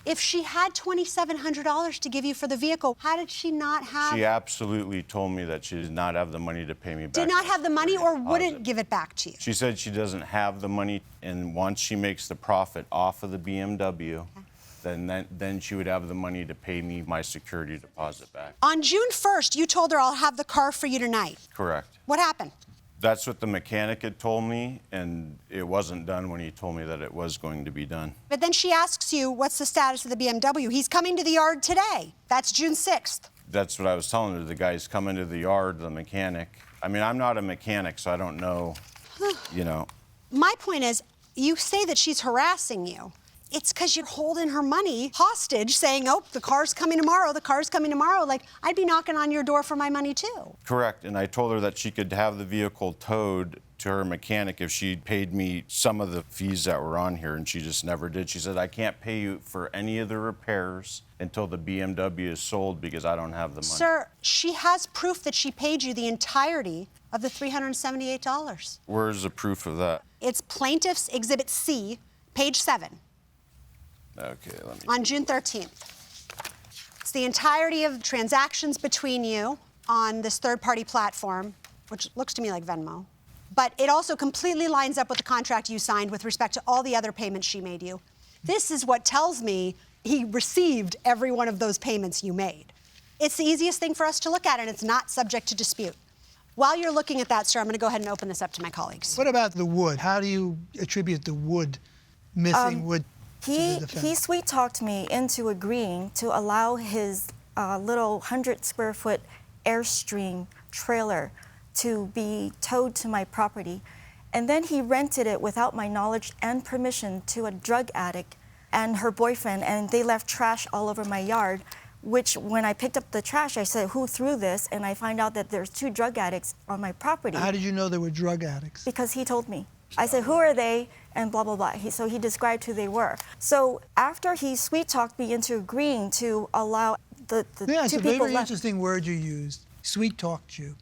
If she had $2,700 to give you for the vehicle, how did she not have... She absolutely told me that she did not have the money to pay me back. Did not have the money or wouldn't give it back to you? She said she doesn't have the money, and once she makes the profit off of the BMW, then she would have the money to pay me my security deposit back. On June 1st, you told her, I'll have the car for you tonight. Correct. What happened? That's what the mechanic had told me, and it wasn't done when he told me that it was going to be done. But then she asks you, what's the status of the BMW? He's coming to the yard today. That's June 6th. That's what I was telling her. The guy's coming to the yard, the mechanic. I mean, I'm not a mechanic, so I don't know, you know. My point is, you say that she's harassing you. It's because you're holding her money hostage, saying, oh, the car's coming tomorrow, the car's coming tomorrow. Like, I'd be knocking on your door for my money, too. Correct, and I told her that she could have the vehicle towed to her mechanic if she paid me some of the fees that were on here, and she just never did. She said, I can't pay you for any of the repairs until the BMW is sold because I don't have the money. Sir, she has proof that she paid you the entirety of the $378. Where's the proof of that? It's Plaintiff's Exhibit C, page 7. Okay, let me... On June 13th. It's the entirety of transactions between you on this third-party platform, which looks to me like Venmo. But it also completely lines up with the contract you signed with respect to all the other payments she made you. This is what tells me he received every one of those payments you made. It's the easiest thing for us to look at, and it's not subject to dispute. While you're looking at that, sir, I'm going to go ahead and open this up to my colleagues. What about the wood? How do you attribute the wood, missing wood? He sweet-talked me into agreeing to allow his little 100-square-foot Airstream trailer to be towed to my property. And then he rented it without my knowledge and permission to a drug addict and her boyfriend, and they left trash all over my yard, which when I picked up the trash, I said, who threw this? And I find out that there's 2 drug addicts on my property. How did you know there were drug addicts? Because he told me. I said, who are they? And blah, blah, blah. So he described who they were. So after he sweet-talked me into agreeing to allow the Yeah, it's 2 a people very left. interesting word you used, sweet-talked you.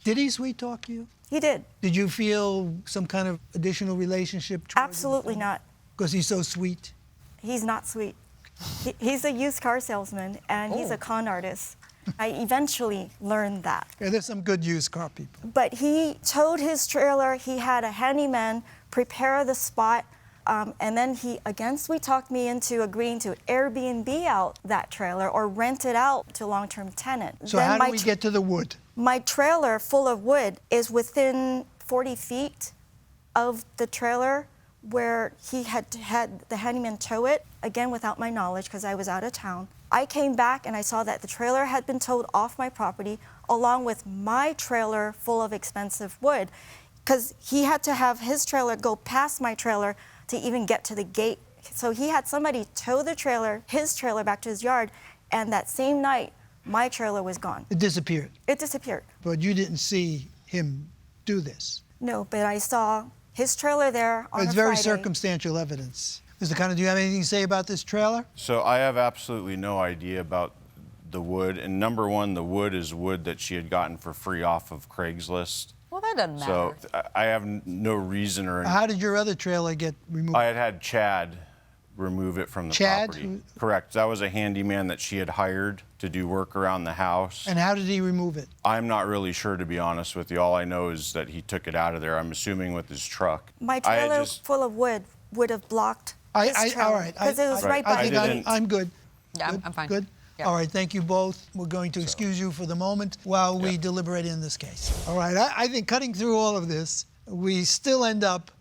Did he sweet-talk you? He did. Did you feel some kind of additional relationship towards him? Absolutely not. Because he's so sweet? He's not sweet. He's a used car salesman, and he's a con artist. I eventually learned that. Yeah, there's some good used car people. But he towed his trailer. He had a handyman prepare the spot, and then he again sweet-talked me into agreeing to Airbnb out that trailer or rent it out to long-term tenant. So then how do we get to the wood? My trailer full of wood is within 40 feet of the trailer where he had the handyman tow it, again without my knowledge because I was out of town. I came back and I saw that the trailer had been towed off my property along with my trailer full of expensive wood because he had to have his trailer go past my trailer to even get to the gate. So he had somebody tow the trailer, his trailer, back to his yard, and that same night, my trailer was gone. It disappeared. It disappeared. But you didn't see him do this. No, but I saw his trailer there on It's a very Friday. circumstantial evidence. Mr. Conner, do you have anything to say about this trailer? So I have absolutely no idea about the wood. And number one, the wood is wood that she had gotten for free off of Craigslist. Well, that doesn't matter. So I have no reason or... How did your other trailer get removed? I had Chad remove it from the Chad? property. Correct. That was a handyman that she had hired to do work around the house. And how did he remove it? I'm not really sure, to be honest with you. All I know is that he took it out of there, I'm assuming with his truck. My trailer full of wood would have blocked his trailer. All right. Because it was right I by think I'm good. Yeah, Good? I'm fine. Good? Yeah. All right, thank you both. We're going to excuse you for the moment while we deliberate in this case. All right, I think cutting through all of this, we still end up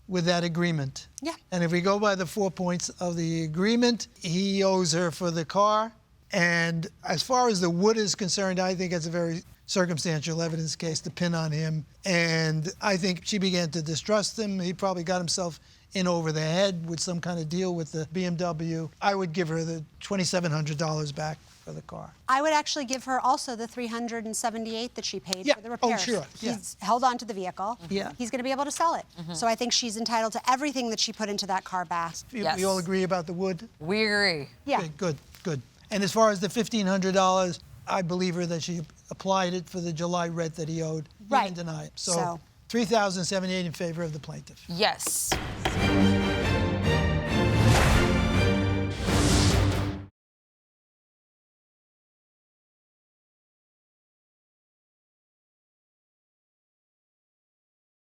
with that agreement. Yeah. And if we go by the 4 points of the agreement, he owes her for the car. And as far as the wood is concerned, I think it's a very circumstantial evidence case to pin on him. And I think she began to distrust him. He probably got himself in over the head with some kind of deal with the BMW. I would give her the $2,700 back for the car. I would actually give her also the $378 that she paid for the repairs. Oh, sure. Yeah. He's held on to the vehicle. Yeah. He's going to be able to sell it. So I think she's entitled to everything that she put into that car back. Yes. We all agree about the wood? We agree. Yeah. Okay, good, good. And as far as the $1,500, I believe her that she applied it for the July rent that he owed. He Right. didn't deny it. So- $3,078 in favor of the plaintiff. Yes.